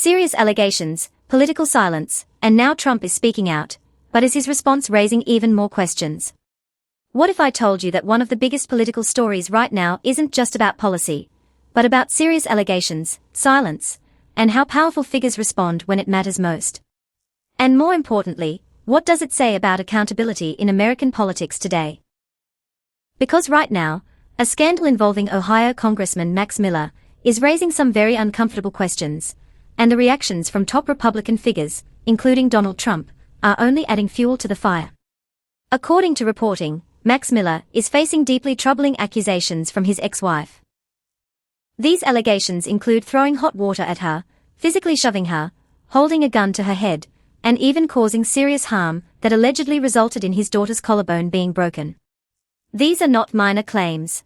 Serious allegations, political silence, and now Trump is speaking out, but is his response raising even more questions? What if I told you that one of the biggest political stories right now isn't just about policy, but about serious allegations, silence, and how powerful figures respond when it matters most? And more importantly, what does it say about accountability in American politics today? Because right now, a scandal involving Ohio Congressman Max Miller is raising some very uncomfortable questions, and the reactions from top Republican figures, including Donald Trump, are only adding fuel to the fire. According to reporting, Max Miller is facing deeply troubling accusations from his ex-wife. These allegations include throwing hot water at her, physically shoving her, holding a gun to her head, and even causing serious harm that allegedly resulted in his daughter's collarbone being broken. These are not minor claims.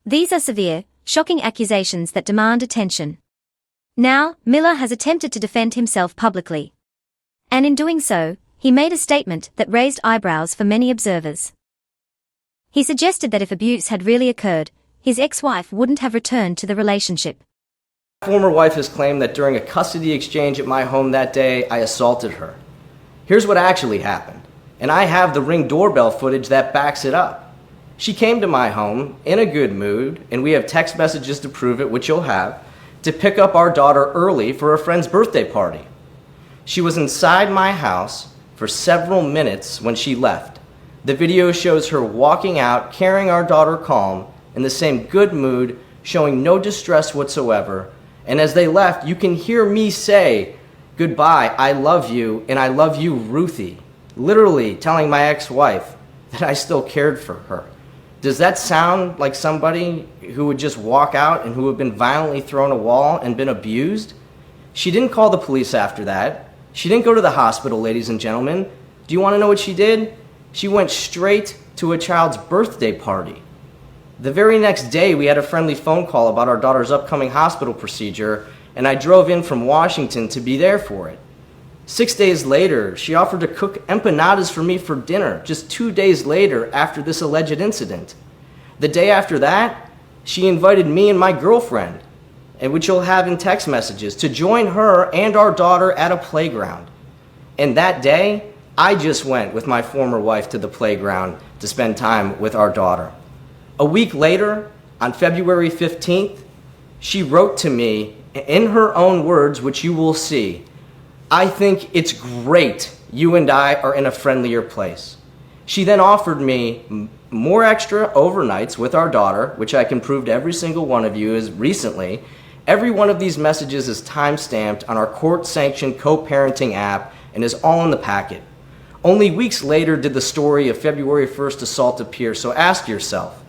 These are severe, shocking accusations that demand attention. Now, Miller has attempted to defend himself publicly. And in doing so, he made a statement that raised eyebrows for many observers. He suggested that if abuse had really occurred, his ex-wife wouldn't have returned to the relationship. My former wife has claimed that during a custody exchange at my home that day, I assaulted her. Here's what actually happened, and I have the Ring doorbell footage that backs it up. She came to my home in a good mood, and we have text messages to prove it, which you'll have, to pick up our daughter early for a friend's birthday party. She was inside my house for several minutes when she left. The video shows her walking out, carrying our daughter calm, in the same good mood, showing no distress whatsoever. And as they left, you can hear me say, "Goodbye, I love you, and I love you, Ruthie," literally telling my ex-wife that I still cared for her. Does that sound like somebody who would just walk out and who had been violently thrown a wall and been abused? She didn't call the police after that. She didn't go to the hospital, ladies and gentlemen. Do you want to know what she did? She went straight to a child's birthday party. The very next day, we had a friendly phone call about our daughter's upcoming hospital procedure, and I drove in from Washington to be there for it. 6 days later, she offered to cook empanadas for me for dinner, just 2 days later after this alleged incident. The day after that, she invited me and my girlfriend, and which you'll have in text messages, to join her and our daughter at a playground. And that day, I just went with my former wife to the playground to spend time with our daughter. A week later, on February 15th, she wrote to me in her own words, which you will see, "I think it's great you and I are in a friendlier place." She then offered me more extra overnights with our daughter, which I can prove to every single one of you as recently. Every one of these messages is time-stamped on our court-sanctioned co-parenting app and is all in the packet. Only weeks later did the story of February 1st assault appear, so ask yourself,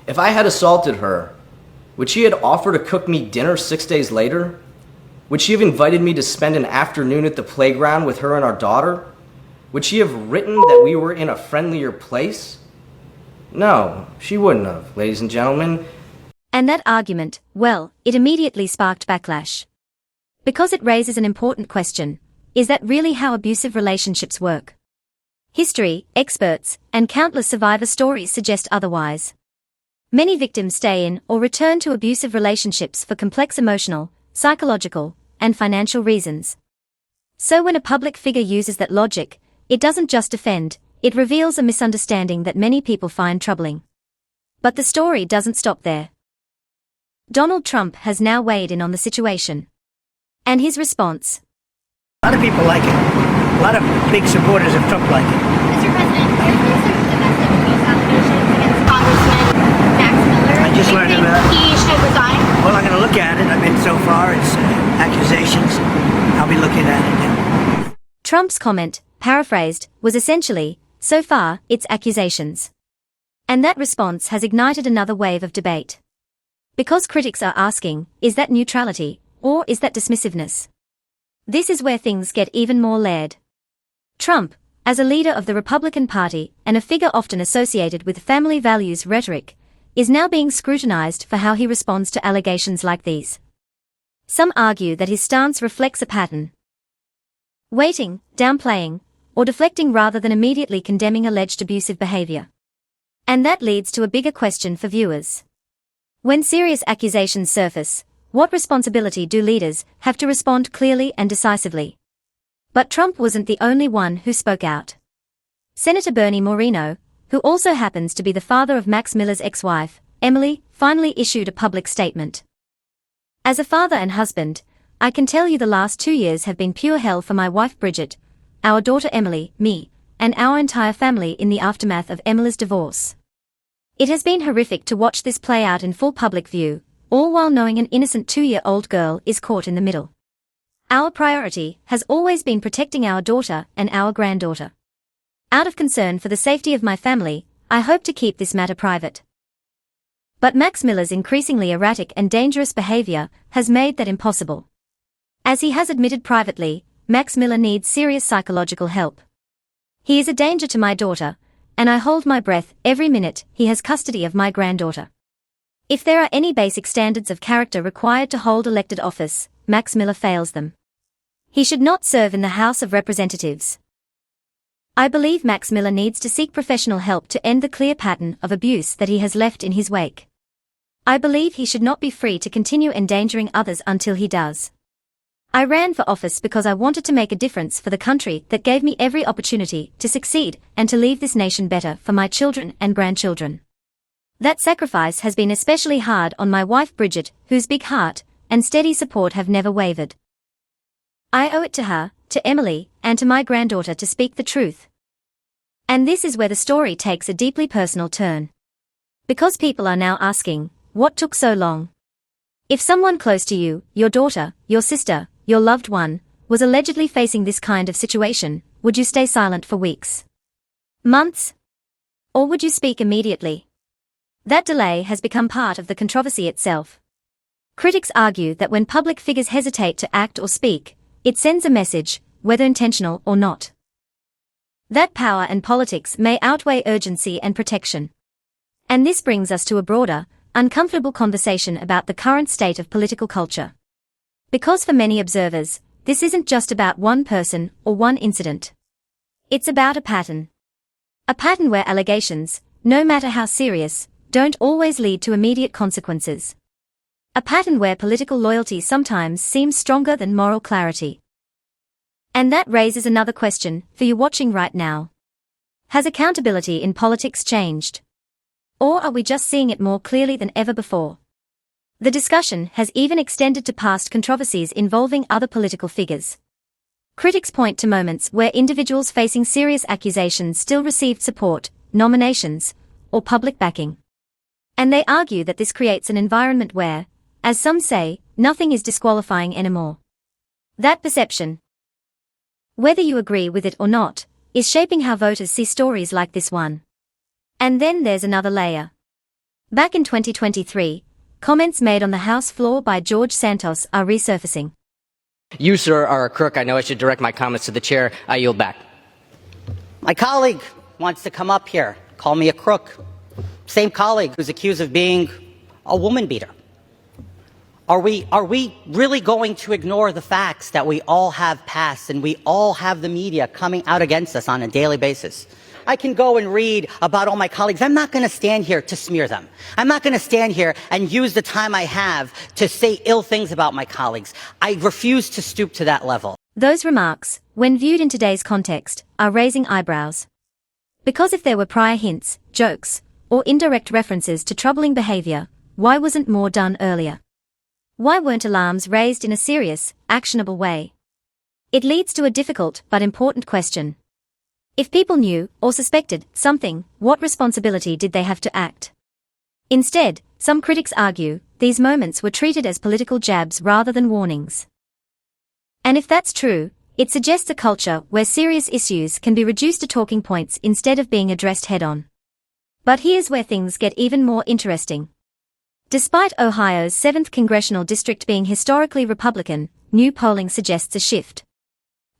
if I had assaulted her, would she have offered to cook me dinner 6 days later? Would she have invited me to spend an afternoon at the playground with her and our daughter? Would she have written that we were in a friendlier place? No, she wouldn't have, ladies and gentlemen. And that argument, well, it immediately sparked backlash. Because it raises an important question. Is that really how abusive relationships work? History, experts, and countless survivor stories suggest otherwise. Many victims stay in or return to abusive relationships for complex emotional, psychological, and financial reasons. So when a public figure uses that logic, it doesn't just defend, it reveals a misunderstanding that many people find troubling. But the story doesn't stop there. Donald Trump has now weighed in on the situation. And his response. A lot of people like it. A lot of big supporters of Trump like it. Mr. President, there's been some domestic abuse allegations against Congressman Max Miller. I just learned about it. He should resign. Well, I'm going to look at it. I mean, so far it's accusations. I'll be looking at it. Trump's comment, paraphrased, was essentially, so far, it's accusations. And that response has ignited another wave of debate. Because critics are asking, is that neutrality, or is that dismissiveness? This is where things get even more layered. Trump, as a leader of the Republican Party and a figure often associated with family values rhetoric, is now being scrutinized for how he responds to allegations like these. Some argue that his stance reflects a pattern. Waiting, downplaying, or deflecting rather than immediately condemning alleged abusive behavior. And that leads to a bigger question for viewers. When serious accusations surface, What responsibility do leaders have to respond clearly and decisively? But Trump wasn't the only one who spoke out. Senator Bernie Moreno, who also happens to be the father of Max Miller's ex-wife, Emily, finally issued a public statement. As a father and husband, I can tell you the last 2 years have been pure hell for my wife Bridget, our daughter Emily, me, and our entire family in the aftermath of Emily's divorce. It has been horrific to watch this play out in full public view, all while knowing an innocent 2-year-old girl is caught in the middle. Our priority has always been protecting our daughter and our granddaughter. Out of concern for the safety of my family, I hope to keep this matter private. But Max Miller's increasingly erratic and dangerous behavior has made that impossible. As he has admitted privately, Max Miller needs serious psychological help. He is a danger to my daughter, and I hold my breath every minute he has custody of my granddaughter. If there are any basic standards of character required to hold elected office, Max Miller fails them. He should not serve in the House of Representatives. I believe Max Miller needs to seek professional help to end the clear pattern of abuse that he has left in his wake. I believe he should not be free to continue endangering others until he does. I ran for office because I wanted to make a difference for the country that gave me every opportunity to succeed and to leave this nation better for my children and grandchildren. That sacrifice has been especially hard on my wife Bridget, whose big heart and steady support have never wavered. I owe it to her, to Emily, and to my granddaughter to speak the truth. And this is where the story takes a deeply personal turn. Because people are now asking, what took so long? If someone close to you, your daughter, your sister, your loved one, was allegedly facing this kind of situation, would you stay silent for weeks? Months? Or would you speak immediately? That delay has become part of the controversy itself. Critics argue that when public figures hesitate to act or speak, it sends a message, whether intentional or not. That power and politics may outweigh urgency and protection. And this brings us to a broader, uncomfortable conversation about the current state of political culture. Because for many observers, this isn't just about one person or one incident. It's about a pattern. A pattern where allegations, no matter how serious, don't always lead to immediate consequences. A pattern where political loyalty sometimes seems stronger than moral clarity. And that raises another question for you watching right now. Has accountability in politics changed? Or are we just seeing it more clearly than ever before? The discussion has even extended to past controversies involving other political figures. Critics point to moments where individuals facing serious accusations still received support, nominations, or public backing. And they argue that this creates an environment where, as some say, nothing is disqualifying anymore. That perception, whether you agree with it or not, is shaping how voters see stories like this one. And then there's another layer. Back in 2023, comments made on the House floor by George Santos are resurfacing. You, sir, are a crook. I know I should direct my comments to the chair. I yield back. My colleague wants to come up here, call me a crook. Same colleague who's accused of being a woman beater. Are we really going to ignore the facts that we all have passed and we all have the media coming out against us on a daily basis? I can go and read about all my colleagues. I'm not going to stand here to smear them. I'm not going to stand here and use the time I have to say ill things about my colleagues. I refuse to stoop to that level. Those remarks, when viewed in today's context, are raising eyebrows. Because if there were prior hints, jokes, or indirect references to troubling behavior, why wasn't more done earlier? Why weren't alarms raised in a serious, actionable way? It leads to a difficult but important question. If people knew or suspected something, what responsibility did they have to act? Instead, some critics argue, these moments were treated as political jabs rather than warnings. And if that's true, it suggests a culture where serious issues can be reduced to talking points instead of being addressed head-on. But here's where things get even more interesting. Despite Ohio's 7th Congressional District being historically Republican, new polling suggests a shift.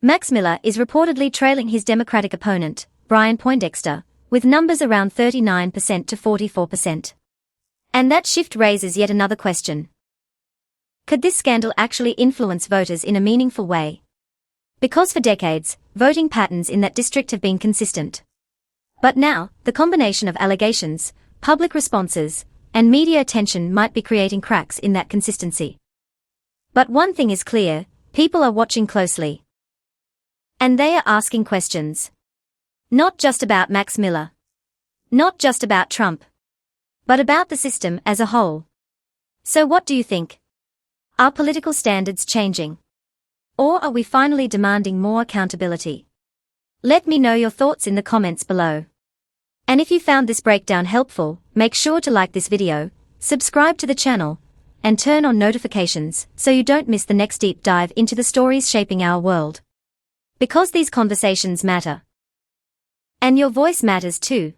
Max Miller is reportedly trailing his Democratic opponent, Brian Poindexter, with numbers around 39% to 44%. And that shift raises yet another question. Could this scandal actually influence voters in a meaningful way? Because for decades, voting patterns in that district have been consistent. But now, the combination of allegations, public responses, and media attention might be creating cracks in that consistency. But one thing is clear, people are watching closely. And they are asking questions. Not just about Max Miller. Not just about Trump. But about the system as a whole. So what do you think? Are political standards changing? Or are we finally demanding more accountability? Let me know your thoughts in the comments below. And if you found this breakdown helpful, make sure to like this video, subscribe to the channel, and turn on notifications so you don't miss the next deep dive into the stories shaping our world. Because these conversations matter. And your voice matters too.